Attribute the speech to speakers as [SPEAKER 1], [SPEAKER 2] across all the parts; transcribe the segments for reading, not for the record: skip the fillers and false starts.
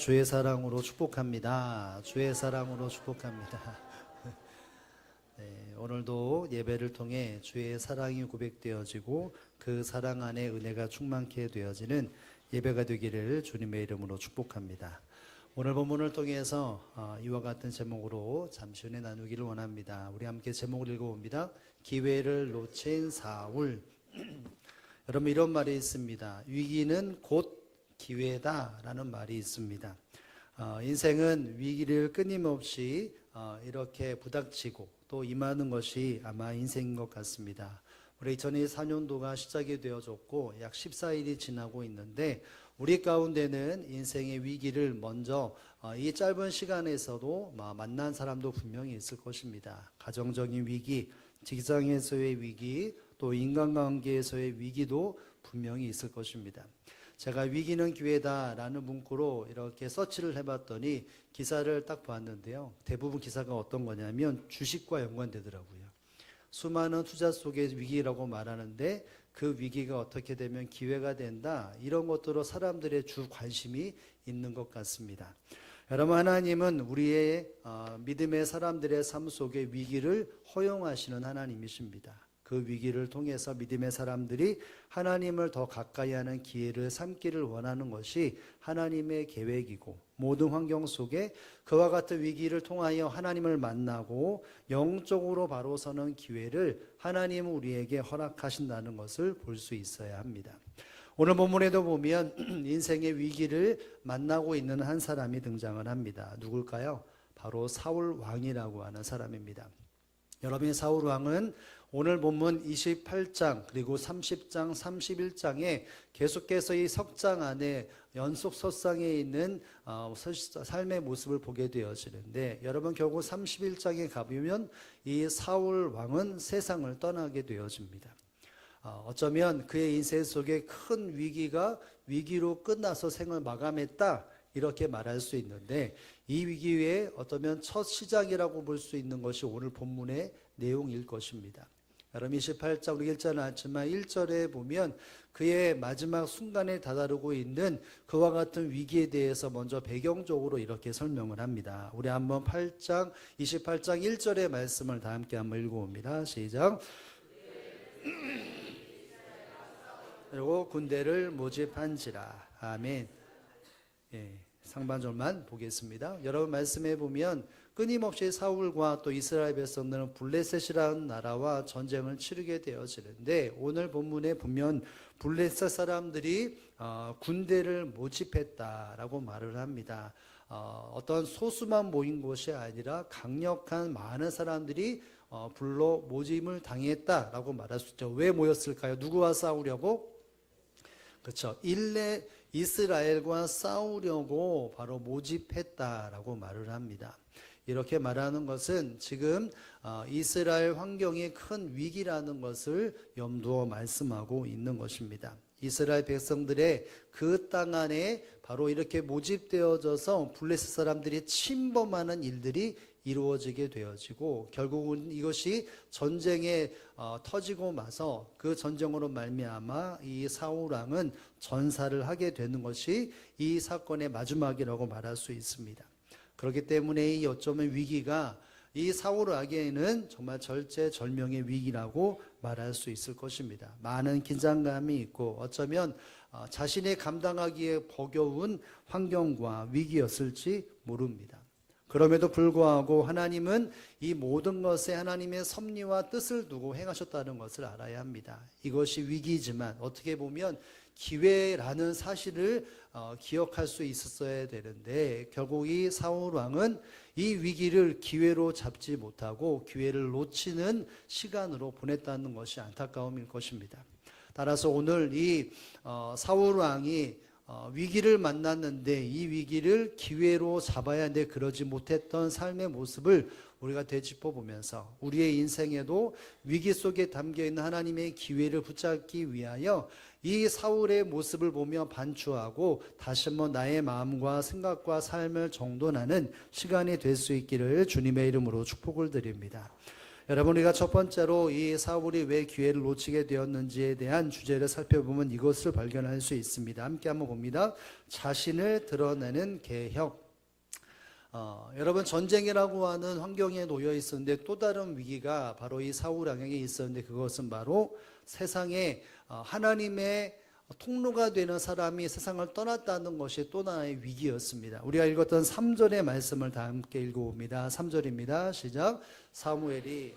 [SPEAKER 1] 주의 사랑으로 축복합니다. 주의 사랑으로 축복합니다. 네, 오늘도 예배를 통해 주의 사랑이 고백되어지고 그 사랑 안에 은혜가 충만케 되어지는 예배가 되기를 주님의 이름으로 축복합니다. 오늘 본문을 통해서 이와 같은 제목으로 잠시 은혜 나누기를 원합니다. 우리 함께 제목을 읽어봅니다. 기회를 놓친 사울. 여러분, 이런 말이 있습니다. 위기는 곧 기회다라는 말이 있습니다. 인생은 위기를 끊임없이 이렇게 부닥치고 또 임하는 것이 아마 인생인 것 같습니다. 우리 2024년도가 시작이 되어졌고 약 14일이 지나고 있는데 우리 가운데는 인생의 위기를 먼저 이 짧은 시간에서도 만난 사람도 분명히 있을 것입니다. 가정적인 위기, 직장에서의 위기, 또 인간관계에서의 위기도 분명히 있을 것입니다. 제가 위기는 기회다라는 문구로 이렇게 서치를 해봤더니 기사를 딱 봤는데요. 대부분 기사가 어떤 거냐면 주식과 연관되더라고요. 수많은 투자 속의 위기라고 말하는데 그 위기가 어떻게 되면 기회가 된다. 이런 것들로 사람들의 주 관심이 있는 것 같습니다. 여러분, 하나님은 우리의 믿음의 사람들의 삶 속에 위기를 허용하시는 하나님이십니다. 그 위기를 통해서 믿음의 사람들이 하나님을 더 가까이 하는 기회를 삼기를 원하는 것이 하나님의 계획이고, 모든 환경 속에 그와 같은 위기를 통하여 하나님을 만나고 영적으로 바로 서는 기회를 하나님은 우리에게 허락하신다는 것을 볼 수 있어야 합니다. 오늘 본문에도 보면 인생의 위기를 만나고 있는 한 사람이 등장을 합니다. 누굴까요? 바로 사울 왕이라고 하는 사람입니다. 여러분의 사울 왕은 오늘 본문 28장 그리고 30장 31장에 계속해서 이 석장 안에 연속 석상에 있는 삶의 모습을 보게 되어지는데, 여러분 결국 31장에 가보면 이 사울 왕은 세상을 떠나게 되어집니다. 어쩌면 그의 인생 속에 큰 위기로 끝나서 생을 마감했다, 이렇게 말할 수 있는데, 이 위기의 어쩌면 첫 시작이라고 볼 수 있는 것이 오늘 본문의 내용일 것입니다. 여러분, 28장 우리 읽지 않았지만 1절에 보면 그의 마지막 순간에 다다르고 있는 그와 같은 위기에 대해서 먼저 배경적으로 이렇게 설명을 합니다. 우리 한번 28장 1절의 말씀을 다 함께 한번 읽어봅니다. 시작. 그리고 군대를 모집한지라. 아멘. 예, 상반절만 보겠습니다. 여러분, 말씀해 보면 끊임없이 사울과 또 이스라엘 백성들은 블레셋이라는 나라와 전쟁을 치르게 되어지는데, 오늘 본문에 보면 블레셋 사람들이 군대를 모집했다라고 말을 합니다. 어떤 소수만 모인 것이 아니라 강력한 많은 사람들이 불러 모집을 당했다라고 말할 수 있죠. 왜 모였을까요? 누구와 싸우려고? 그렇죠. 이스라엘과 싸우려고 바로 모집했다라고 말을 합니다. 이렇게 말하는 것은 지금 이스라엘 환경이 큰 위기라는 것을 염두어 말씀하고 있는 것입니다. 이스라엘 백성들의 그 땅 안에 바로 이렇게 모집되어져서 블레셋 사람들이 침범하는 일들이 이루어지게 되어지고, 결국은 이것이 전쟁에 터지고 나서 그 전쟁으로 말미암아 이 사울 왕은 전사를 하게 되는 것이 이 사건의 마지막이라고 말할 수 있습니다. 그렇기 때문에 이 어쩌면 위기가 이 사울 왕에게는 정말 절체절명의 위기라고 말할 수 있을 것입니다. 많은 긴장감이 있고 어쩌면 자신이 감당하기에 버거운 환경과 위기였을지 모릅니다. 그럼에도 불구하고 하나님은 이 모든 것에 하나님의 섭리와 뜻을 두고 행하셨다는 것을 알아야 합니다. 이것이 위기지만 어떻게 보면 기회라는 사실을 기억할 수 있었어야 되는데, 결국 이 사울 왕은 이 위기를 기회로 잡지 못하고 기회를 놓치는 시간으로 보냈다는 것이 안타까움일 것입니다. 따라서 오늘 이 사울 왕이 위기를 만났는데 이 위기를 기회로 잡아야 하는데 그러지 못했던 삶의 모습을 우리가 되짚어 보면서 우리의 인생에도 위기 속에 담겨있는 하나님의 기회를 붙잡기 위하여 이 사울의 모습을 보며 반추하고 다시 한번 나의 마음과 생각과 삶을 정돈하는 시간이 될 수 있기를 주님의 이름으로 축복을 드립니다. 여러분, 우리가 첫 번째로 이 사울이 왜 기회를 놓치게 되었는지에 대한 주제를 살펴보면 이것을 발견할 수 있습니다. 함께 한번 봅니다. 자신을 드러내는 개혁. 여러분, 전쟁이라고 하는 환경에 놓여 있었는데 또 다른 위기가 바로 이 사울 왕에게 있었는데, 그것은 바로 세상에 하나님의 통로가 되는 사람이 세상을 떠났다는 것이 또 하나의 위기였습니다. 우리가 읽었던 3절의 말씀을 다 함께 읽어봅니다. 3절입니다. 시작. 사무엘이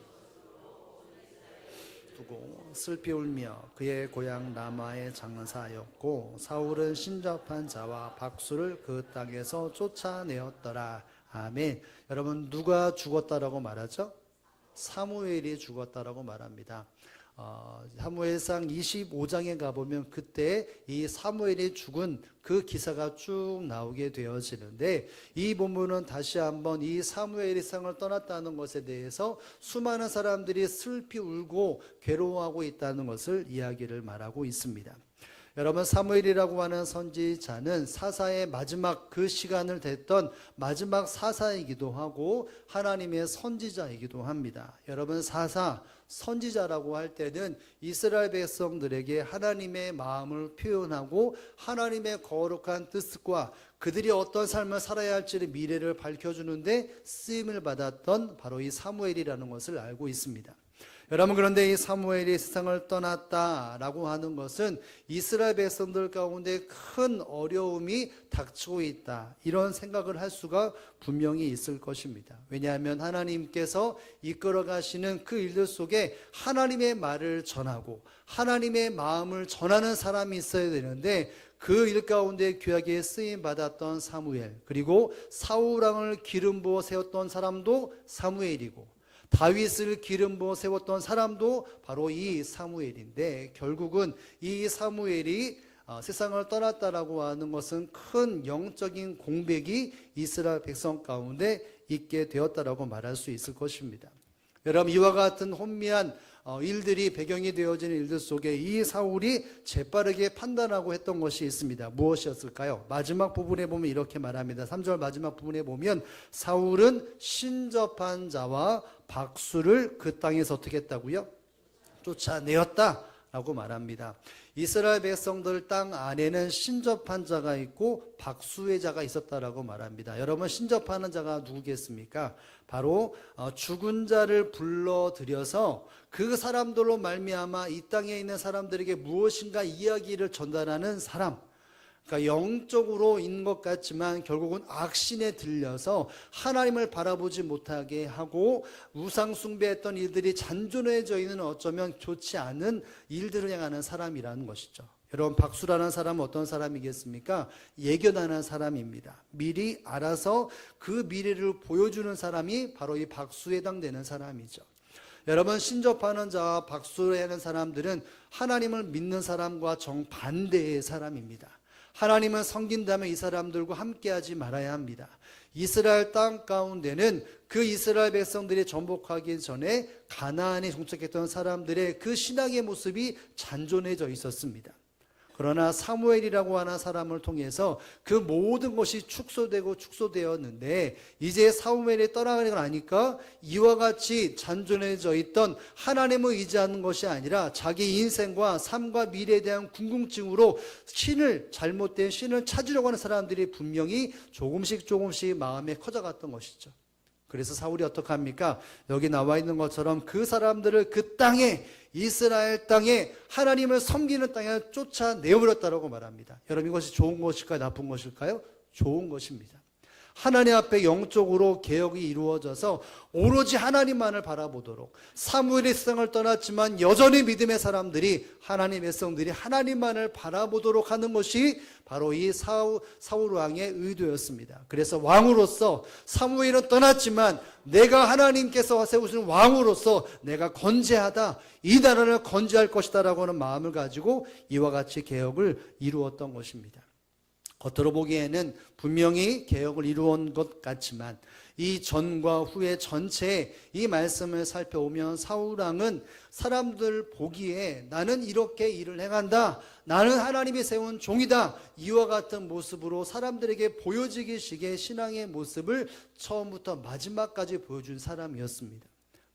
[SPEAKER 1] 두고 슬피 울며 그의 고향 라마에 장사하였고 사울은 신접한 자와 박수를 그 땅에서 쫓아내었더라. 아멘. 여러분, 누가 죽었다라고 말하죠? 사무엘이 죽었다라고 말합니다. 사무엘상 25장에 가보면 그때 이 사무엘이 죽은 그 기사가 쭉 나오게 되어지는데, 이 본문은 다시 한번 이 사무엘이 세상을 떠났다는 것에 대해서 수많은 사람들이 슬피 울고 괴로워하고 있다는 것을 이야기를 말하고 있습니다. 여러분, 사무엘이라고 하는 선지자는 사사의 마지막 그 시간을 댔던 마지막 사사이기도 하고 하나님의 선지자이기도 합니다. 여러분, 사사, 선지자라고 할 때는 이스라엘 백성들에게 하나님의 마음을 표현하고 하나님의 거룩한 뜻과 그들이 어떤 삶을 살아야 할지를 미래를 밝혀주는데 쓰임을 받았던 바로 이 사무엘이라는 것을 알고 있습니다. 여러분, 그런데 이 사무엘이 세상을 떠났다라고 하는 것은 이스라엘 백성들 가운데 큰 어려움이 닥치고 있다, 이런 생각을 할 수가 분명히 있을 것입니다. 왜냐하면 하나님께서 이끌어 가시는 그 일들 속에 하나님의 말을 전하고 하나님의 마음을 전하는 사람이 있어야 되는데, 그 일 가운데 귀하게 쓰임 받았던 사무엘, 그리고 사울 왕을 기름 부어 세웠던 사람도 사무엘이고 다윗을 기름 부어 세웠던 사람도 바로 이 사무엘인데, 결국은 이 사무엘이 세상을 떠났다라고 하는 것은 큰 영적인 공백이 이스라엘 백성 가운데 있게 되었다라고 말할 수 있을 것입니다. 여러분, 이와 같은 혼미한 일들이 배경이 되어지는 일들 속에 이 사울이 재빠르게 판단하고 했던 것이 있습니다. 무엇이었을까요? 마지막 부분에 보면 이렇게 말합니다. 3절 마지막 부분에 보면 사울은 신접한 자와 박수를 그 땅에서 어떻게 했다고요? 쫓아내었다 라고 말합니다. 이스라엘 백성들 땅 안에는 신접한 자가 있고 박수의 자가 있었다라고 말합니다. 여러분, 신접하는 자가 누구겠습니까? 바로 죽은 자를 불러들여서 그 사람들로 말미암아 이 땅에 있는 사람들에게 무엇인가 이야기를 전달하는 사람, 그러니까 영적으로 있는 것 같지만 결국은 악신에 들려서 하나님을 바라보지 못하게 하고 우상 숭배했던 일들이 잔존해져 있는 어쩌면 좋지 않은 일들을 향하는 사람이라는 것이죠. 여러분, 박수라는 사람은 어떤 사람이겠습니까? 예견하는 사람입니다. 미리 알아서 그 미래를 보여주는 사람이 바로 이 박수에 해당되는 사람이죠. 여러분, 신접하는 자와 박수를 하는 사람들은 하나님을 믿는 사람과 정반대의 사람입니다. 하나님을 섬긴다면 이 사람들과 함께하지 말아야 합니다. 이스라엘 땅 가운데는 그 이스라엘 백성들이 정복하기 전에 가나안에 정착했던 사람들의 그 신앙의 모습이 잔존해져 있었습니다. 그러나 사무엘이라고 하는 사람을 통해서 그 모든 것이 축소되었는데, 이제 사무엘이 떠나가고 나니까 이와 같이 잔존해져 있던 하나님을 의지하는 것이 아니라 자기 인생과 삶과 미래에 대한 궁금증으로 잘못된 신을 찾으려고 하는 사람들이 분명히 조금씩 마음에 커져갔던 것이죠. 그래서 사울이 어떻게 합니까? 여기 나와 있는 것처럼 그 사람들을 그 땅에, 이스라엘 땅에, 하나님을 섬기는 땅에 쫓아내버렸다고 말합니다. 여러분, 이것이 좋은 것일까요? 나쁜 것일까요? 좋은 것입니다. 하나님 앞에 영적으로 개혁이 이루어져서 오로지 하나님만을 바라보도록, 사무엘이 세상을 떠났지만 여전히 믿음의 사람들이, 하나님의 백성들이 하나님만을 바라보도록 하는 것이 바로 이 사울 왕의 의도였습니다. 그래서 왕으로서, 사무엘은 떠났지만 내가 하나님께서 세우신 왕으로서 내가 건재하다, 이 나라를 건재할 것이다 라고 하는 마음을 가지고 이와 같이 개혁을 이루었던 것입니다. 겉으로 보기에는 분명히 개혁을 이루은 것 같지만 이 전과 후의 전체의 이 말씀을 살펴보면 사울왕은 사람들 보기에 나는 이렇게 일을 행한다, 나는 하나님이 세운 종이다, 이와 같은 모습으로 사람들에게 보여지기식의 신앙의 모습을 처음부터 마지막까지 보여준 사람이었습니다.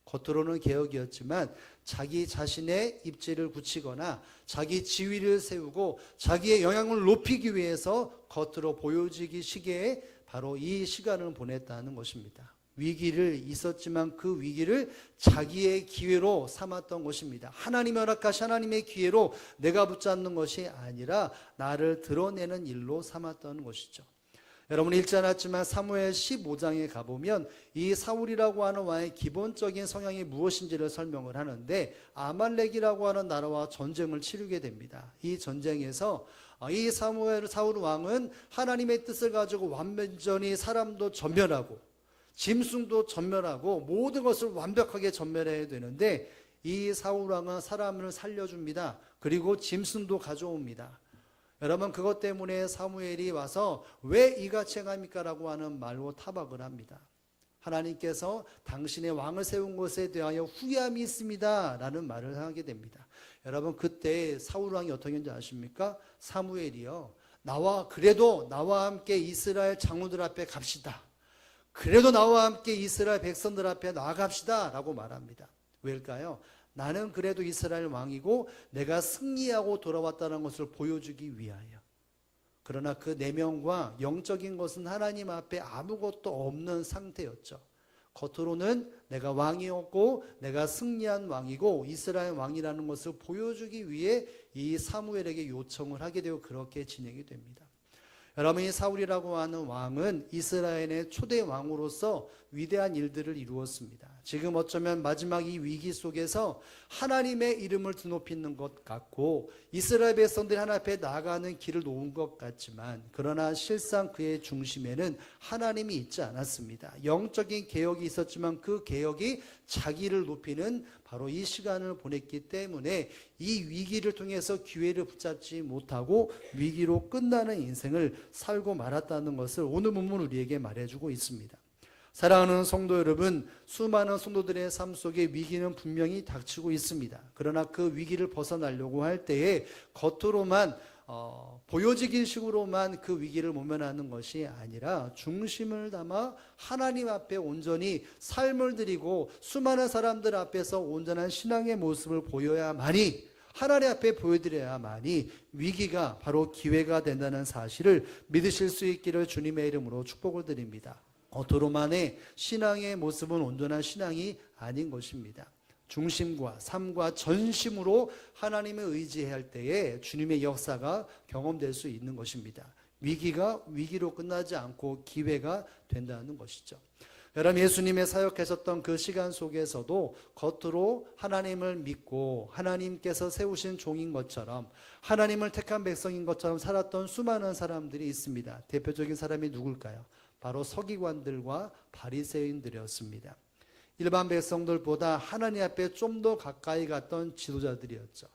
[SPEAKER 1] 겉으로는 개혁이었지만 자기 자신의 입지를 굳히거나 자기 지위를 세우고 자기의 영향을 높이기 위해서 겉으로 보여지기 시기에 바로 이 시간을 보냈다는 것입니다. 위기를 있었지만 그 위기를 자기의 기회로 삼았던 것입니다. 하나님이 허락하신 하나님의 기회로 내가 붙잡는 것이 아니라 나를 드러내는 일로 삼았던 것이죠. 여러분 읽지 않았지만 사무엘 15장에 가보면 이 사울이라고 하는 왕의 기본적인 성향이 무엇인지를 설명을 하는데 아말렉이라고 하는 나라와 전쟁을 치르게 됩니다. 이 전쟁에서 이 사울 왕은 하나님의 뜻을 가지고 완전히 사람도 전멸하고 짐승도 전멸하고 모든 것을 완벽하게 전멸해야 되는데 이 사울 왕은 사람을 살려줍니다. 그리고 짐승도 가져옵니다. 여러분 그것 때문에 사무엘이 와서 왜 이같이 행합니까? 라고 하는 말로 타박을 합니다. 하나님께서 당신의 왕을 세운 것에 대하여 후회함이 있습니다 라는 말을 하게 됩니다. 여러분 그때 사울 왕이 어떻게 했는지 아십니까? 사무엘이요, 그래도 나와 함께 이스라엘 장로들 앞에 갑시다. 그래도 나와 함께 이스라엘 백성들 앞에 나아갑시다 라고 말합니다. 왜일까요? 나는 그래도 이스라엘 왕이고 내가 승리하고 돌아왔다는 것을 보여주기 위하여. 그러나 그 내면과 영적인 것은 하나님 앞에 아무것도 없는 상태였죠. 겉으로는 내가 왕이었고 내가 승리한 왕이고 이스라엘 왕이라는 것을 보여주기 위해 이 사무엘에게 요청을 하게 되고 그렇게 진행이 됩니다. 여러분 이 사울이라고 하는 왕은 이스라엘의 초대 왕으로서 위대한 일들을 이루었습니다. 지금 어쩌면 마지막 이 위기 속에서 하나님의 이름을 드높이는 것 같고 이스라엘 백성들이 하나님 앞에 나아가는 길을 놓은 것 같지만 그러나 실상 그의 중심에는 하나님이 있지 않았습니다. 영적인 개혁이 있었지만 그 개혁이 자기를 높이는 바로 이 시간을 보냈기 때문에 이 위기를 통해서 기회를 붙잡지 못하고 위기로 끝나는 인생을 살고 말았다는 것을 오늘 본문 우리에게 말해주고 있습니다. 사랑하는 성도 여러분, 수많은 성도들의 삶 속에 위기는 분명히 닥치고 있습니다. 그러나 그 위기를 벗어나려고 할 때에 겉으로만 보여지기 식으로만 그 위기를 모면하는 것이 아니라 중심을 담아 하나님 앞에 온전히 삶을 드리고 수많은 사람들 앞에서 온전한 신앙의 모습을 보여야만이 하나님 앞에 보여드려야만이 위기가 바로 기회가 된다는 사실을 믿으실 수 있기를 주님의 이름으로 축복을 드립니다. 겉으로만의 신앙의 모습은 온전한 신앙이 아닌 것입니다. 중심과 삶과 전심으로 하나님을 의지해야 할 때에 주님의 역사가 경험될 수 있는 것입니다. 위기가 위기로 끝나지 않고 기회가 된다는 것이죠. 여러분 예수님의 사역하셨던 그 시간 속에서도 겉으로 하나님을 믿고 하나님께서 세우신 종인 것처럼 하나님을 택한 백성인 것처럼 살았던 수많은 사람들이 있습니다. 대표적인 사람이 누굴까요? 바로 서기관들과 바리새인들이었습니다. 일반 백성들보다 하나님 앞에 좀 더 가까이 갔던 지도자들이었죠.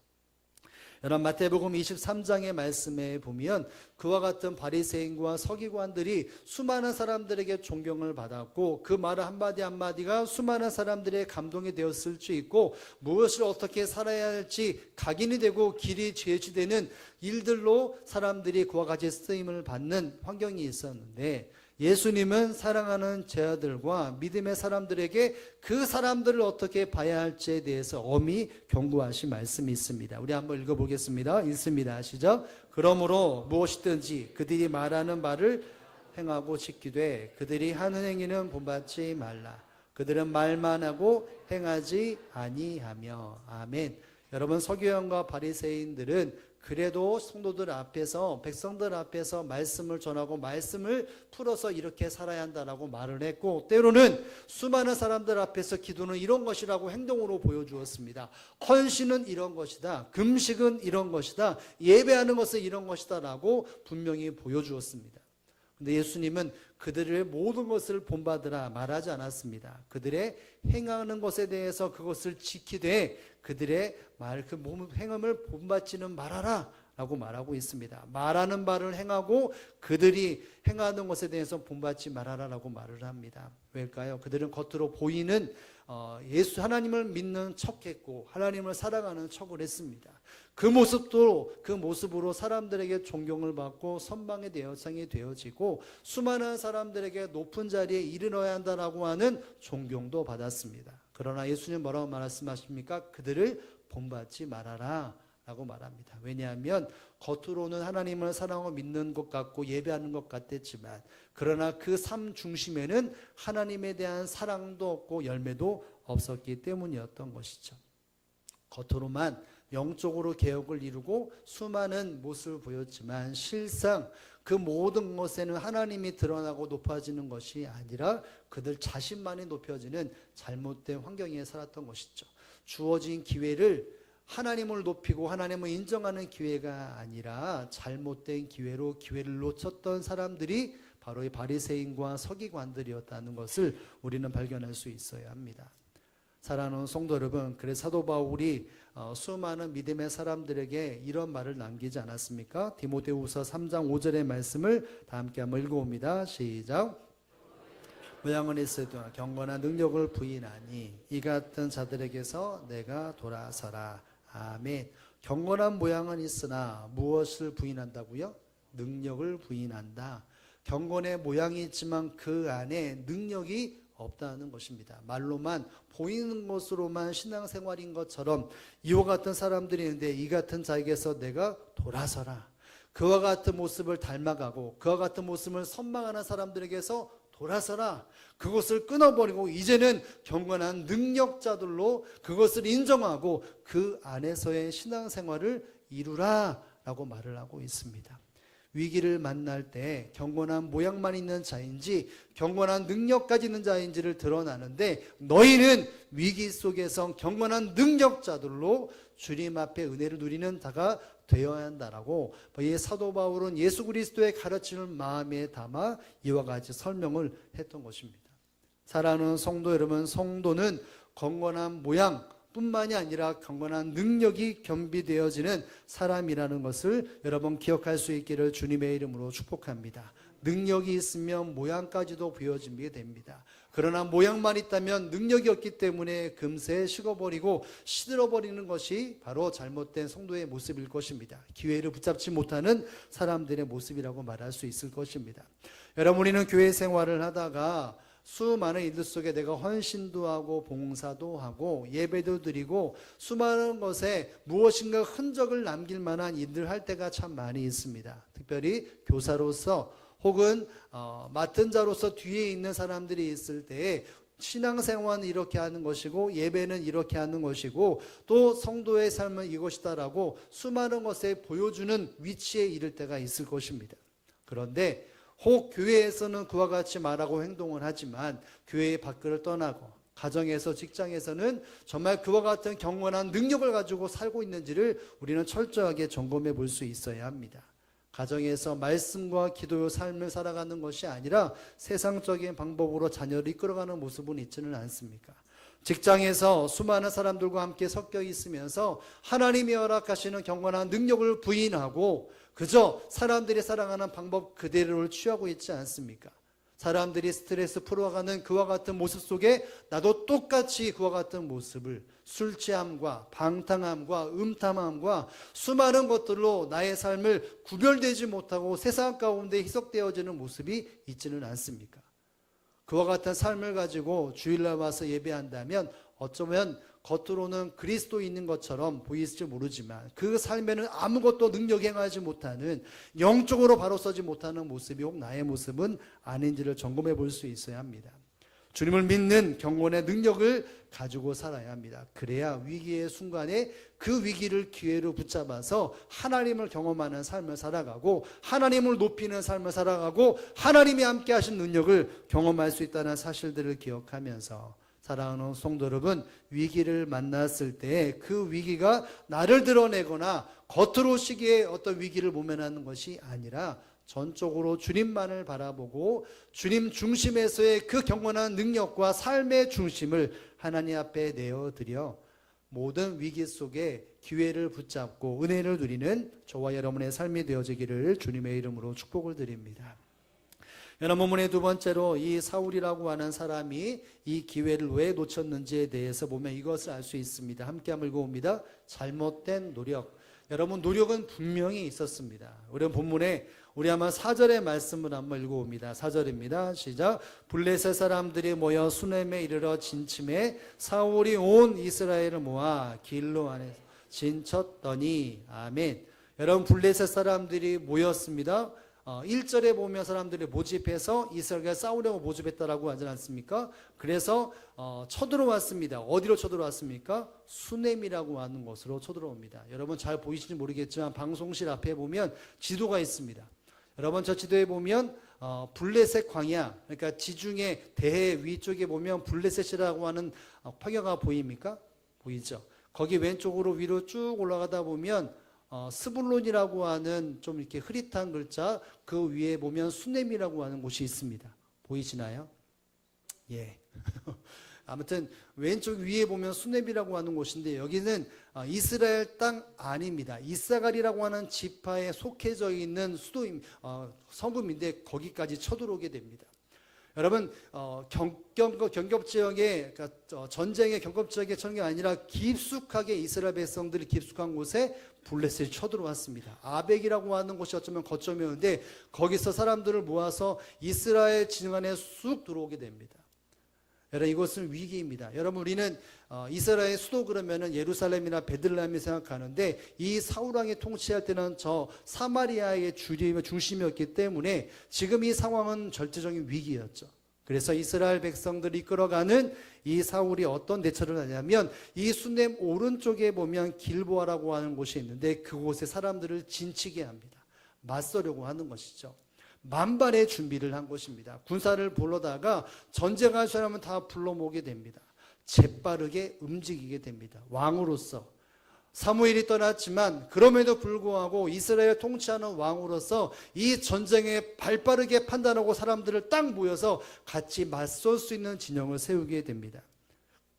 [SPEAKER 1] 여러분 마태복음 23장의 말씀에 보면 그와 같은 바리새인과 서기관들이 수많은 사람들에게 존경을 받았고 그 말 한마디 한마디가 수많은 사람들의 감동이 되었을 수 있고 무엇을 어떻게 살아야 할지 각인이 되고 길이 제시되는 일들로 사람들이 그와 같이 쓰임을 받는 환경이 있었는데 예수님은 사랑하는 제 아들과 믿음의 사람들에게 그 사람들을 어떻게 봐야 할지에 대해서 엄히 경고하신 말씀이 있습니다. 우리 한번 읽어보겠습니다. 읽습니다. 시작. 그러므로 무엇이든지 그들이 말하는 바를 행하고 지키되 그들이 하는 행위는 본받지 말라. 그들은 말만 하고 행하지 아니하며. 아멘. 여러분 서기관과 바리새인들은 그래도 성도들 앞에서 백성들 앞에서 말씀을 전하고 말씀을 풀어서 이렇게 살아야 한다라고 말을 했고 때로는 수많은 사람들 앞에서 기도는 이런 것이라고 행동으로 보여주었습니다. 헌신은 이런 것이다. 금식은 이런 것이다. 예배하는 것은 이런 것이다 라고 분명히 보여주었습니다. 근데 예수님은 그들의 모든 것을 본받으라 말하지 않았습니다. 그들의 행하는 것에 대해서 그것을 지키되 그들의 그 행함을 본받지는 말아라 라고 말하고 있습니다. 말하는 바를 행하고 그들이 행하는 것에 대해서 본받지 말아라 라고 말을 합니다. 왜일까요? 그들은 겉으로 보이는 예수 하나님을 믿는 척했고 하나님을 사랑하는 척을 했습니다. 그 모습으로 사람들에게 존경을 받고 선방의 대상이 되어지고 수많은 사람들에게 높은 자리에 이르러야 한다라고 하는 존경도 받았습니다. 그러나 예수님 뭐라고 말씀하십니까? 그들을 본받지 말아라 라고 말합니다. 왜냐하면 겉으로는 하나님을 사랑하고 믿는 것 같고 예배하는 것 같았지만 그러나 그 삶 중심에는 하나님에 대한 사랑도 없고 열매도 없었기 때문이었던 것이죠. 겉으로만 영적으로 개혁을 이루고 수많은 모습을 보였지만 실상 그 모든 것에는 하나님이 드러나고 높아지는 것이 아니라 그들 자신만이 높여지는 잘못된 환경에 살았던 것이죠. 주어진 기회를 하나님을 높이고 하나님을 인정하는 기회가 아니라 잘못된 기회로 기회를 놓쳤던 사람들이 바로 이 바리새인과 서기관들이었다는 것을 우리는 발견할 수 있어야 합니다. 사랑하는 성도 여러분, 그래서 사도 바울이 수많은 믿음의 사람들에게 이런 말을 남기지 않았습니까? 디모데후서 3장 5절의 말씀을 다 함께 한번 읽어봅니다. 시작. 모양은 있어도 경건한 능력을 부인하니 이 같은 자들에게서 내가 돌아서라. 아멘. 경건한 모양은 있으나 무엇을 부인한다고요? 능력을 부인한다. 경건의 모양이 있지만 그 안에 능력이 없다는 것입니다. 말로만 보이는 것으로만 신앙생활인 것처럼 이와 같은 사람들이 있는데 이 같은 자에게서 내가 돌아서라. 그와 같은 모습을 닮아가고 그와 같은 모습을 선망하는 사람들에게서 돌아서라. 그것을 끊어버리고 이제는 경건한 능력자들로 그것을 인정하고 그 안에서의 신앙생활을 이루라 라고 말을 하고 있습니다. 위기를 만날 때 경건한 모양만 있는 자인지 경건한 능력까지 있는 자인지를 드러나는데 너희는 위기 속에서 경건한 능력자들로 주님 앞에 은혜를 누리는 자가 되어야 한다라고 이 사도 바울은 예수 그리스도의 가르침을 마음에 담아 이와 같이 설명을 했던 것입니다. 사랑하는 성도 여러분, 성도는 경건한 모양 뿐만이 아니라 경건한 능력이 겸비되어지는 사람이라는 것을 여러분 기억할 수 있기를 주님의 이름으로 축복합니다. 능력이 있으면 모양까지도 보여지게 됩니다. 그러나 모양만 있다면 능력이 없기 때문에 금세 식어버리고 시들어버리는 것이 바로 잘못된 성도의 모습일 것입니다. 기회를 붙잡지 못하는 사람들의 모습이라고 말할 수 있을 것입니다. 여러분, 우리는 교회 생활을 하다가 수많은 일들 속에 내가 헌신도 하고 봉사도 하고 예배도 드리고 수많은 것에 무엇인가 흔적을 남길 만한 일들 할 때가 참 많이 있습니다. 특별히 교사로서 혹은 맡은 자로서 뒤에 있는 사람들이 있을 때에 신앙생활은 이렇게 하는 것이고 예배는 이렇게 하는 것이고 또 성도의 삶은 이것이다라고 수많은 것에 보여주는 위치에 이를 때가 있을 것입니다. 그런데 혹 교회에서는 그와 같이 말하고 행동을 하지만 교회의 밖을 떠나고 가정에서 직장에서는 정말 그와 같은 경건한 능력을 가지고 살고 있는지를 우리는 철저하게 점검해 볼 수 있어야 합니다. 가정에서 말씀과 기도의 삶을 살아가는 것이 아니라 세상적인 방법으로 자녀를 이끌어가는 모습은 있지는 않습니까? 직장에서 수많은 사람들과 함께 섞여 있으면서 하나님이 허락하시는 경건한 능력을 부인하고 그저 사람들이 살아가는 방법 그대로를 취하고 있지 않습니까? 사람들이 스트레스 풀어가는 그와 같은 모습 속에 나도 똑같이 그와 같은 모습을 술 취함과 방탕함과 음탐함과 수많은 것들로 나의 삶을 구별되지 못하고 세상 가운데 희석되어지는 모습이 있지는 않습니까? 그와 같은 삶을 가지고 주일날 와서 예배한다면 어쩌면 겉으로는 그리스도인인 것처럼 보일지 모르지만 그 삶에는 아무것도 능력 행하지 못하는 영적으로 바로 서지 못하는 모습이 혹 나의 모습은 아닌지를 점검해 볼 수 있어야 합니다. 주님을 믿는 경건의 능력을 가지고 살아야 합니다. 그래야 위기의 순간에 그 위기를 기회로 붙잡아서 하나님을 경험하는 삶을 살아가고 하나님을 높이는 삶을 살아가고 하나님이 함께 하신 능력을 경험할 수 있다는 사실들을 기억하면서 사랑하는 성도 여러분, 위기를 만났을 때 그 위기가 나를 드러내거나 겉으로 시기에 어떤 위기를 모면하는 것이 아니라 전적으로 주님만을 바라보고 주님 중심에서의 그 경건한 능력과 삶의 중심을 하나님 앞에 내어드려 모든 위기 속에 기회를 붙잡고 은혜를 누리는 저와 여러분의 삶이 되어지기를 주님의 이름으로 축복을 드립니다. 여러분, 본문의 두 번째로 이 사울이라고 하는 사람이 이 기회를 왜 놓쳤는지에 대해서 보면 이것을 알 수 있습니다. 함께 한번 읽어봅니다. 잘못된 노력. 여러분, 노력은 분명히 있었습니다. 우리 본문에 우리 한번 4절의 말씀을 한번 읽어봅니다. 4절입니다. 시작. 블레셋 사람들이 모여 수넴에 이르러 진침해 사울이 온 이스라엘을 모아 길로 안에서 진쳤더니. 아멘. 여러분, 블레셋 사람들이 모였습니다. 1절에 보면 사람들이 모집해서 이스라엘과 싸우려고 모집했다라고 하지 않습니까? 그래서 쳐들어왔습니다. 어디로 쳐들어왔습니까? 수넴이라고 하는 곳으로 쳐들어옵니다. 여러분 잘 보이시는지 모르겠지만 방송실 앞에 보면 지도가 있습니다. 여러분 저 지도에 보면 블레셋 광야, 그러니까 지중해 대해 위쪽에 보면 블레셋이라고 하는 광야가 보입니까? 보이죠? 거기 왼쪽으로 위로 쭉 올라가다 보면 스불론이라고 하는 좀 이렇게 흐릿한 글자 그 위에 보면 수넴이라고 하는 곳이 있습니다. 보이시나요? 예. 아무튼 왼쪽 위에 보면 수넴이라고 하는 곳인데 여기는 이스라엘 땅 아닙니다. 이사갈이라고 하는 지파에 속해져 있는 성읍인데 거기까지 쳐들어오게 됩니다. 여러분 경ገብ지역에 그러니까 전쟁의 경ገብ지역에 쳐는 게 아니라 깊숙하게 이스라엘 백성들이 깊숙한 곳에 블레셋이 쳐들어왔습니다. 아벡이라고 하는 곳이 어쩌면 거점이었는데 거기서 사람들을 모아서 이스라엘 진영 안에 쑥 들어오게 됩니다. 여러분 이것은 위기입니다. 여러분 우리는 이스라엘 수도 그러면은 예루살렘이나 베들레헴을 생각하는데 이 사울 왕이 통치할 때는 저 사마리아의 중심이었기 때문에 지금 이 상황은 절대적인 위기였죠. 그래서 이스라엘 백성들이 이끌어가는 이 사울이 어떤 대처를 하냐면 이 수넴 오른쪽에 보면 길보아라고 하는 곳이 있는데 그곳에 사람들을 진치게 합니다. 맞서려고 하는 것이죠. 만반의 준비를 한 것입니다. 군사를 불러다가 전쟁할 사람은 다 불러 모으게 됩니다. 재빠르게 움직이게 됩니다. 왕으로서 사무엘이 떠났지만 그럼에도 불구하고 이스라엘 통치하는 왕으로서 이 전쟁에 발빠르게 판단하고 사람들을 딱 모여서 같이 맞설 수 있는 진영을 세우게 됩니다.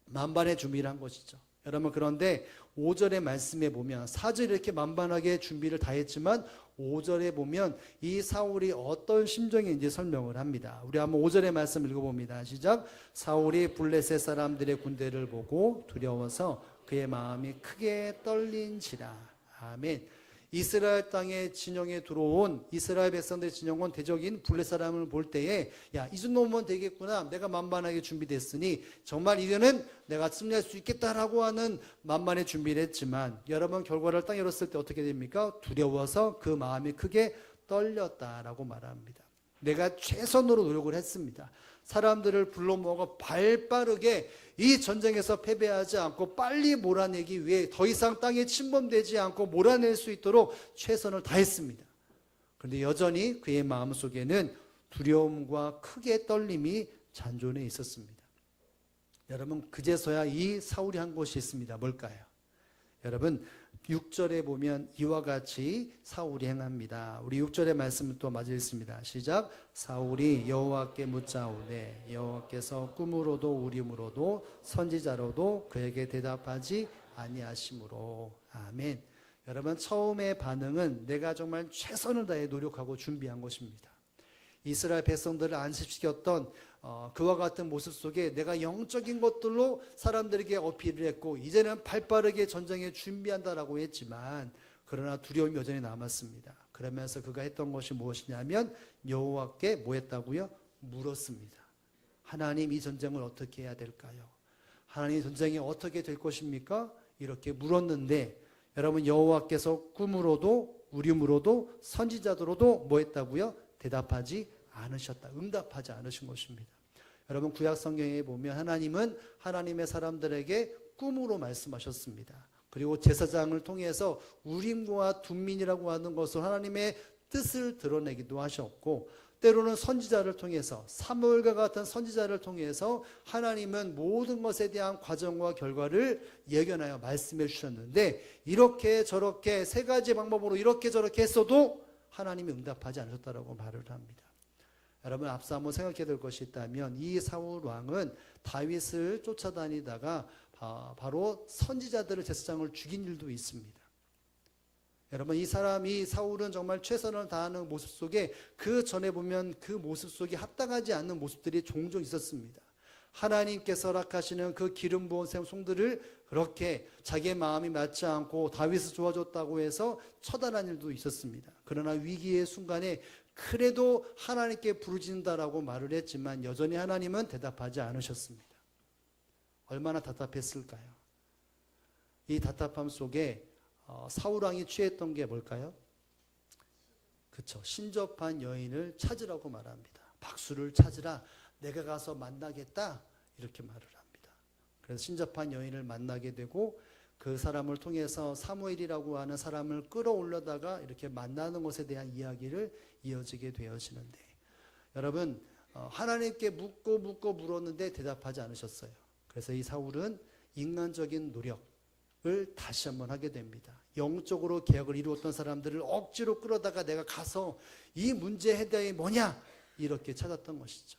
[SPEAKER 1] 만반의 준비를 한 것이죠. 여러분 그런데 5절의 말씀에 보면 4절 이렇게 만반하게 준비를 다 했지만 5절에 보면 이 사울이 어떤 심정인지 설명을 합니다. 우리 한번 5절의 말씀 읽어봅니다. 시작. 사울이 블레셋 사람들의 군대를 보고 두려워서 그의 마음이 크게 떨린지라. 아멘. 이스라엘 땅의 진영에 들어온 이스라엘 백성들의 진영은 대적인 블레셋 사람을 볼 때에 야, 이 정도면 되겠구나. 내가 만반하게 준비됐으니 정말 이제는 내가 승리할 수 있겠다라고 하는 만반의 준비를 했지만 여러분 결과를 딱 열었을 때 어떻게 됩니까? 두려워서 그 마음이 크게 떨렸다라고 말합니다. 내가 최선으로 노력을 했습니다. 사람들을 불러 모아 발빠르게 이 전쟁에서 패배하지 않고 빨리 몰아내기 위해 더 이상 땅에 침범되지 않고 몰아낼 수 있도록 최선을 다했습니다. 그런데 여전히 그의 마음속에는 두려움과 크게 떨림이 잔존해 있었습니다. 여러분 그제서야 이 사울이 한 것이 있습니다. 뭘까요? 여러분 6절에 보면 이와 같이 사울이 행합니다. 우리 6절의 말씀을 또 마저 읽습니다. 시작. 사울이 여호와께 묻자오되 여호와께서 꿈으로도 우림으로도 선지자로도 그에게 대답하지 아니하심으로. 아멘. 여러분 처음의 반응은 내가 정말 최선을 다해 노력하고 준비한 것입니다. 이스라엘 백성들을 안식시켰던 그와 같은 모습 속에 내가 영적인 것들로 사람들에게 어필을 했고 이제는 발빠르게 전쟁에 준비한다라고 했지만 그러나 두려움이 여전히 남았습니다. 그러면서 그가 했던 것이 무엇이냐면 여호와께 뭐 했다고요? 물었습니다. 하나님 이 전쟁을 어떻게 해야 될까요? 하나님 전쟁이 어떻게 될 것입니까? 이렇게 물었는데 여러분 여호와께서 꿈으로도 우림으로도 선지자들로도 뭐 했다고요? 대답하지 않으셨다. 응답하지 않으신 것입니다. 여러분 구약 성경에 보면 하나님은 하나님의 사람들에게 꿈으로 말씀하셨습니다. 그리고 제사장을 통해서 우림과 둠민이라고 하는 것을 하나님의 뜻을 드러내기도 하셨고 때로는 선지자를 통해서 사무엘과 같은 선지자를 통해서 하나님은 모든 것에 대한 과정과 결과를 예견하여 말씀해 주셨는데 이렇게 저렇게 세 가지 방법으로 이렇게 저렇게 했어도 하나님이 응답하지 않으셨다라고 말을 합니다. 여러분 앞서 한번 생각해야 될 것이 있다면 이 사울 왕은 다윗을 쫓아다니다가 바로 선지자들을 제사장을 죽인 일도 있습니다. 여러분, 이 사울은 정말 최선을 다하는 모습 속에 그 전에 보면 그 모습 속에 합당하지 않는 모습들이 종종 있었습니다. 하나님께서 허락하시는 그 기름 부은 송들을 그렇게 자기의 마음이 맞지 않고 다윗을 좋아졌다고 해서 처단한 일도 있었습니다. 그러나 위기의 순간에 그래도 하나님께 부르짖는다라고 말을 했지만 여전히 하나님은 대답하지 않으셨습니다. 얼마나 답답했을까요? 이 답답함 속에 사울왕이 취했던 게 뭘까요? 그렇죠. 신접한 여인을 찾으라고 말합니다. 박수를 찾으라. 내가 가서 만나겠다. 이렇게 말을 합니다. 그래서 신접한 여인을 만나게 되고 그 사람을 통해서 사무엘이라고 하는 사람을 끌어올려다가 이렇게 만나는 것에 대한 이야기를 이어지게 되어지는데, 여러분, 하나님께 묻고 물었는데 대답하지 않으셨어요. 그래서 이 사울은 인간적인 노력을 다시 한번 하게 됩니다. 영적으로 개혁을 이루었던 사람들을 억지로 끌어다가 내가 가서 이 문제 해답이 뭐냐 이렇게 찾았던 것이죠.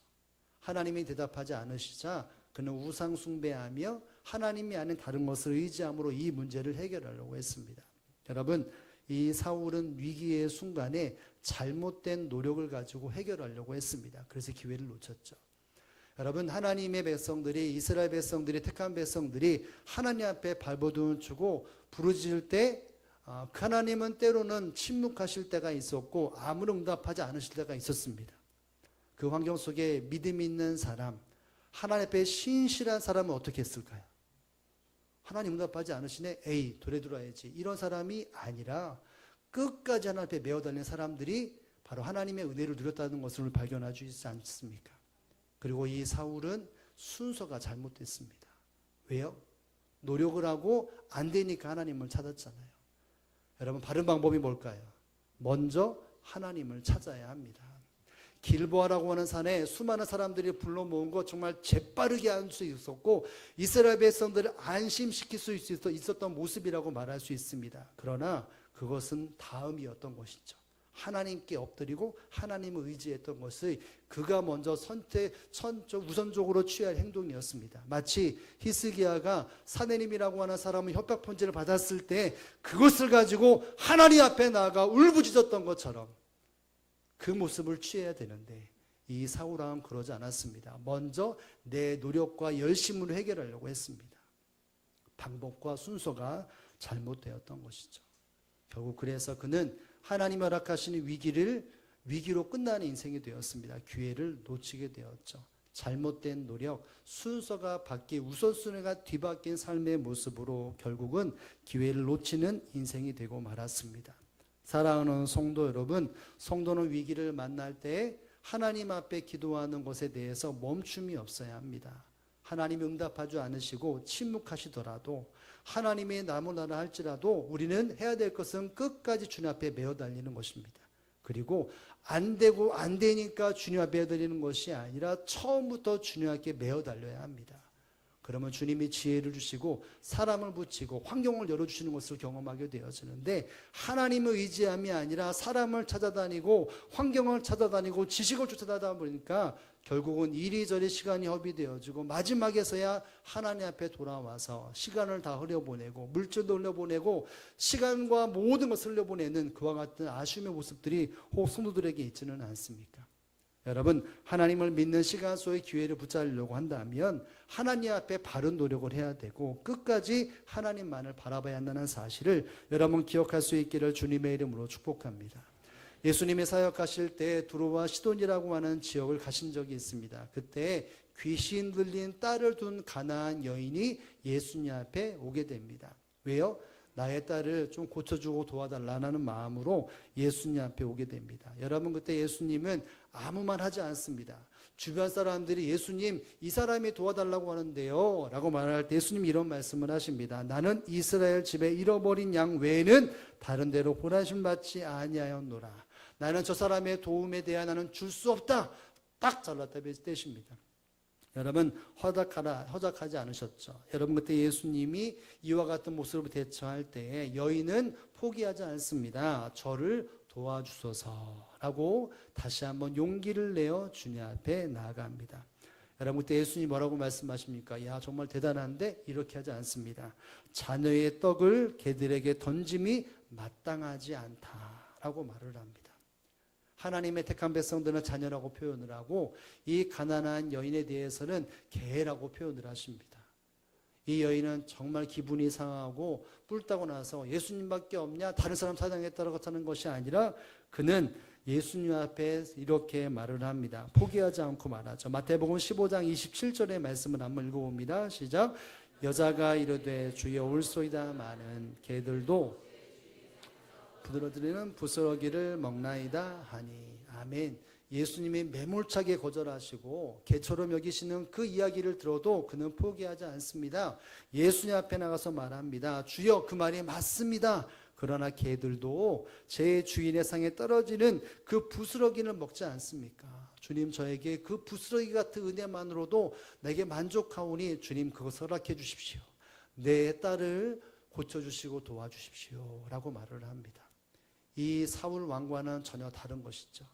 [SPEAKER 1] 하나님이 대답하지 않으시자 그는 우상 숭배하며 하나님이 아닌 다른 것을 의지함으로 이 문제를 해결하려고 했습니다. 여러분, 이 사울은 위기의 순간에 잘못된 노력을 가지고 해결하려고 했습니다. 그래서 기회를 놓쳤죠. 여러분, 하나님의 백성들이, 이스라엘 백성들이, 택한 백성들이 하나님 앞에 발버둥을 치고 부르짖을 때 하나님은 때로는 침묵하실 때가 있었고 아무런 응답하지 않으실 때가 있었습니다. 그 환경 속에 믿음 있는 사람, 하나님 앞에 신실한 사람은 어떻게 했을까요? 하나님 응답하지 않으시네, 에이 되돌아야지, 이런 사람이 아니라 끝까지 하나님 앞에 매어 달린 사람들이 바로 하나님의 은혜를 누렸다는 것을 발견할 수 있지 않습니까? 그리고 이 사울은 순서가 잘못됐습니다. 왜요? 노력을 하고 안 되니까 하나님을 찾았잖아요. 여러분, 바른 방법이 뭘까요? 먼저 하나님을 찾아야 합니다. 길보아라고 하는 산에 수많은 사람들이 불러 모은 것 정말 재빠르게 할 수 있었고 이스라엘 백성들을 안심시킬 수 있었던 모습이라고 말할 수 있습니다. 그러나 그것은 다음이었던 것이죠. 하나님께 엎드리고 하나님을 의지했던 것을 그가 먼저 우선적으로 취할 행동이었습니다. 마치 히스기야가 사내림이라고 하는 사람은 협박 편지를 받았을 때 그것을 가지고 하나님 앞에 나아가 울부짖었던 것처럼 그 모습을 취해야 되는데 이 사울왕은 그러지 않았습니다. 먼저 내 노력과 열심으로 해결하려고 했습니다. 방법과 순서가 잘못되었던 것이죠. 결국 그래서 그는 하나님이 허락하시는 위기로 끝나는 인생이 되었습니다. 기회를 놓치게 되었죠. 잘못된 노력, 순서가 바뀐, 우선순위가 뒤바뀐 삶의 모습으로 결국은 기회를 놓치는 인생이 되고 말았습니다. 사랑하는 성도 여러분, 성도는 위기를 만날 때 하나님 앞에 기도하는 것에 대해서 멈춤이 없어야 합니다. 하나님이 응답하지 않으시고 침묵하시더라도 하나님이 나무나라 할지라도 우리는 해야 될 것은 끝까지 주님 앞에 매어 달리는 것입니다. 그리고 안 되니까 주님 앞에 매어 달리는 것이 아니라 처음부터 주님 앞에 매어 달려야 합니다. 그러면 주님이 지혜를 주시고 사람을 붙이고 환경을 열어주시는 것을 경험하게 되어지는데, 하나님을 의지함이 아니라 사람을 찾아다니고 환경을 찾아다니고 지식을 쫓아다니다 보니까 결국은 이리저리 시간이 허비되어지고 마지막에서야 하나님 앞에 돌아와서 시간을 다 흘려보내고 물질도 흘려보내고 시간과 모든 것을 흘려보내는 그와 같은 아쉬움의 모습들이 혹 성도들에게 있지는 않습니까? 여러분, 하나님을 믿는 시간 속의 기회를 붙잡으려고 한다면 하나님 앞에 바른 노력을 해야 되고 끝까지 하나님만을 바라봐야 한다는 사실을 여러분 기억할 수 있기를 주님의 이름으로 축복합니다. 예수님이 사역하실 때 두로와 시돈이라고 하는 지역을 가신 적이 있습니다. 그때 귀신 들린 딸을 둔 가나안 여인이 예수님 앞에 오게 됩니다. 왜요? 나의 딸을 좀 고쳐주고 도와달라는 마음으로 예수님 앞에 오게 됩니다. 여러분, 그때 예수님은 아무 말 하지 않습니다. 주변 사람들이 예수님, 이 사람이 도와달라고 하는데요 라고 말할 때 예수님이 이런 말씀을 하십니다. 나는 이스라엘 집에 잃어버린 양 외에는 다른 데로 보내심 받지 아니하였노라. 나는 저 사람의 도움에 대해 나는 줄 수 없다. 딱 잘랐다 떼십니다. 여러분, 허락하지 않으셨죠. 여러분, 그때 예수님이 이와 같은 모습으로 대처할 때에 여인은 포기하지 않습니다. 저를 도와주소서라고 다시 한번 용기를 내어 주님 앞에 나아갑니다. 여러분 그때 예수님이 뭐라고 말씀하십니까? 야 정말 대단한데 이렇게 하지 않습니다. 자녀의 떡을 개들에게 던짐이 마땅하지 않다라고 말을 합니다. 하나님의 택한 백성들은 자녀라고 표현을 하고 이 가난한 여인에 대해서는 개라고 표현을 하십니다. 이 여인은 정말 기분이 상하고 뿔 따고 나서 예수님밖에 없냐? 다른 사람 사랑했다고 하는 것이 아니라 그는 예수님 앞에 이렇게 말을 합니다. 포기하지 않고 말하죠. 마태복음 15장 27절의 말씀을 한번 읽어봅니다. 시작. 여자가 이르되 주여 올소이다 많은 개들도 부드러뜨리는 부스러기를 먹나이다 하니. 아멘. 예수님이 매몰차게 거절하시고 개처럼 여기시는 그 이야기를 들어도 그는 포기하지 않습니다. 예수님 앞에 나가서 말합니다. 주여 그 말이 맞습니다. 그러나 개들도 제 주인의 상에 떨어지는 그 부스러기를 먹지 않습니까? 주님 저에게 그 부스러기 같은 은혜만으로도 내게 만족하오니 주님 그것을 허락해 주십시오. 내 딸을 고쳐주시고 도와주십시오 라고 말을 합니다. 이 사울 왕과는 전혀 다른 것이죠.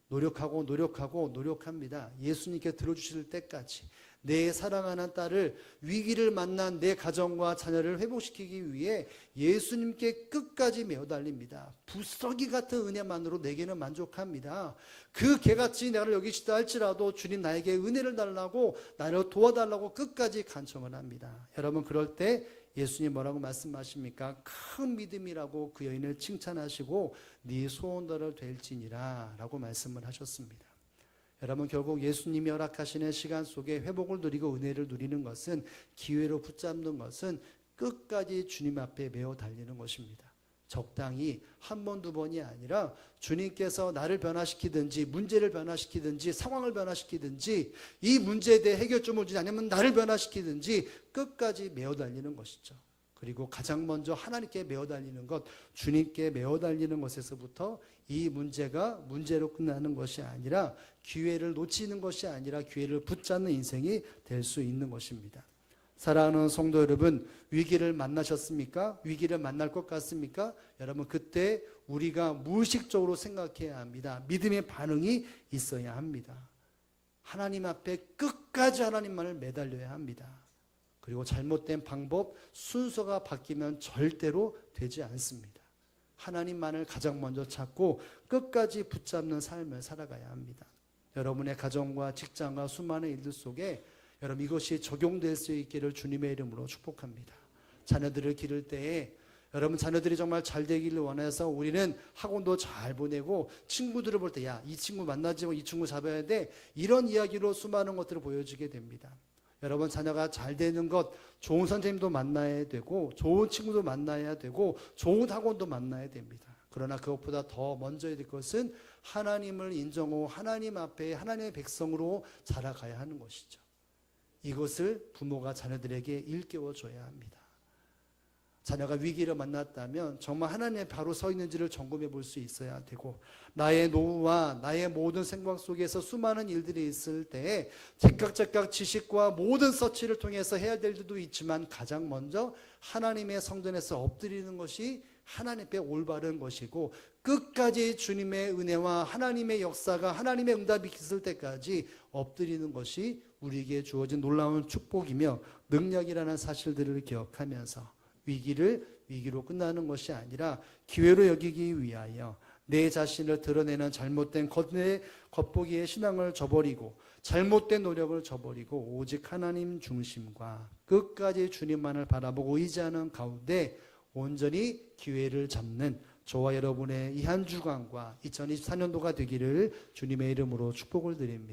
[SPEAKER 1] 노력합니다. 예수님께 들어주실 때까지 내 사랑하는 딸을 위기를 만난 내 가정과 자녀를 회복시키기 위해 예수님께 끝까지 매어달립니다. 부스러기 같은 은혜만으로 내게는 만족합니다. 그 개같이 나를 여기시다 할지라도 주님 나에게 은혜를 달라고 나를 도와달라고 끝까지 간청을 합니다. 여러분 그럴 때 예수님 뭐라고 말씀하십니까? 큰 믿음이라고 그 여인을 칭찬하시고 네 소원대로 될지니라 라고 말씀을 하셨습니다. 여러분 결국 예수님이 허락하시는 시간 속에 회복을 누리고 은혜를 누리는 것은 기회로 붙잡는 것은 끝까지 주님 앞에 매어 달리는 것입니다. 적당히 한 번, 두 번이 아니라 주님께서 나를 변화시키든지 문제를 변화시키든지 상황을 변화시키든지 이 문제에 대해 해결점을 주지 않으면 나를 변화시키든지 끝까지 매어 달리는 것이죠. 그리고 가장 먼저 하나님께 매어 달리는 것, 주님께 매어 달리는 것에서부터 이 문제가 문제로 끝나는 것이 아니라 기회를 놓치는 것이 아니라 기회를 붙잡는 인생이 될 수 있는 것입니다. 사랑하는 성도 여러분, 위기를 만나셨습니까? 위기를 만날 것 같습니까? 여러분 그때 우리가 무의식적으로 생각해야 합니다. 믿음의 반응이 있어야 합니다. 하나님 앞에 끝까지 하나님만을 매달려야 합니다. 그리고 잘못된 방법, 순서가 바뀌면 절대로 되지 않습니다. 하나님만을 가장 먼저 찾고 끝까지 붙잡는 삶을 살아가야 합니다. 여러분의 가정과 직장과 수많은 일들 속에 여러분 이것이 적용될 수 있기를 주님의 이름으로 축복합니다. 자녀들을 기를 때에 여러분 자녀들이 정말 잘 되기를 원해서 우리는 학원도 잘 보내고 친구들을 볼 때 야, 이 친구 만나지 마, 이 친구 잡아야 돼, 이런 이야기로 수많은 것들을 보여주게 됩니다. 여러분 자녀가 잘 되는 것, 좋은 선생님도 만나야 되고 좋은 친구도 만나야 되고 좋은 학원도 만나야 됩니다. 그러나 그것보다 더 먼저 해야 될 것은 하나님을 인정하고 하나님 앞에 하나님의 백성으로 자라가야 하는 것이죠. 이것을 부모가 자녀들에게 일깨워줘야 합니다. 자녀가 위기를 만났다면 정말 하나님의 바로 서 있는지를 점검해 볼 수 있어야 되고 나의 노후와 나의 모든 생각 속에서 수많은 일들이 있을 때에 즉각 지식과 모든 서치를 통해서 해야 될 일도 있지만 가장 먼저 하나님의 성전에서 엎드리는 것이 하나님 앞에 올바른 것이고 끝까지 주님의 은혜와 하나님의 역사가 하나님의 응답이 있을 때까지 엎드리는 것이 우리에게 주어진 놀라운 축복이며 능력이라는 사실들을 기억하면서 위기로 끝나는 것이 아니라 기회로 여기기 위하여 내 자신을 드러내는 잘못된 겉보기의 신앙을 저버리고 잘못된 노력을 저버리고 오직 하나님 중심과 끝까지 주님만을 바라보고 의지하는 가운데 온전히 기회를 잡는 저와 여러분의 이 한 주간과 2024년도가 되기를 주님의 이름으로 축복을 드립니다.